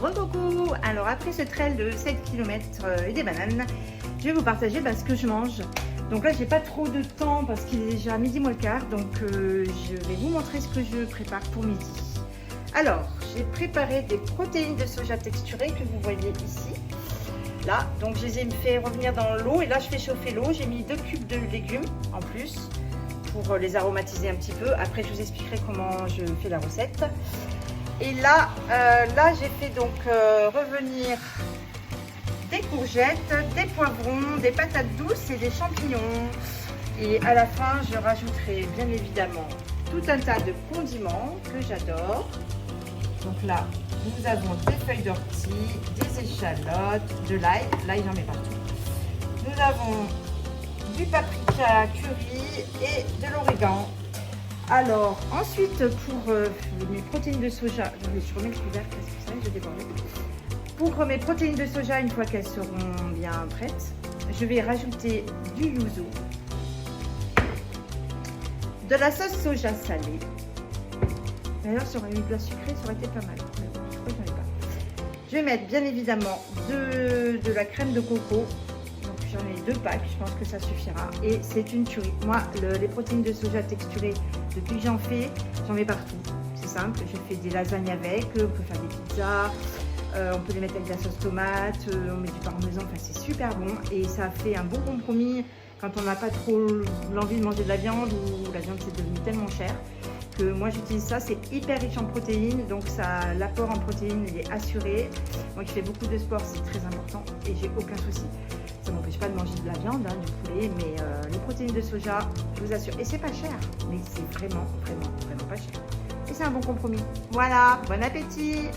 Reboucou. Alors après ce trail de 7 km et des bananes, je vais vous partager ce que je mange. Donc là j'ai pas trop de temps parce qu'il est déjà midi moins le quart, donc je vais vous montrer ce que je prépare pour midi. Alors j'ai préparé des protéines de soja texturées que vous voyez ici. Là, donc je les ai fait revenir dans l'eau et là je fais chauffer l'eau. J'ai mis 2 cubes de légumes en plus pour les aromatiser un petit peu. Après je vous expliquerai comment je fais la recette. Et là, j'ai fait donc revenir des courgettes, des poivrons, des patates douces et des champignons. Et à la fin, je rajouterai bien évidemment tout un tas de condiments que j'adore. Donc là, nous avons des feuilles d'ortie, des échalotes, de l'ail. L'ail, j'en mets partout. Nous avons du paprika curry et de l'origan. Alors, ensuite, pour mes protéines de soja, je remets le couvercle parce que ça, je déborde. Pour mes protéines de soja, une fois qu'elles seront bien prêtes, je vais rajouter du yuzu, de la sauce soja salée. D'ailleurs, si on avait mis de la sucrée, ça aurait été pas mal. Mais bon, je crois que j'en ai pas. Je vais mettre bien évidemment de la crème de coco. Donc j'en ai 2 packs, je pense que ça suffira. Et c'est une tuerie. Moi, les protéines de soja texturées, depuis que j'en fais, j'en mets partout. C'est simple, je fais des lasagnes avec, on peut faire des pizzas, on peut les mettre avec de la sauce tomate, on met du parmesan, enfin c'est super bon. Et ça fait un bon compromis quand on n'a pas trop l'envie de manger de la viande ou la viande c'est devenu tellement cher. Que moi j'utilise ça, c'est hyper riche en protéines, donc l'apport en protéines il est assuré. Moi qui fais beaucoup de sport, c'est très important et j'ai aucun souci. Ça ne m'empêche pas de manger de la viande, du poulet, mais les protéines de soja, je vous assure, et c'est pas cher, mais c'est vraiment pas cher. Et c'est un bon compromis. Voilà, bon appétit!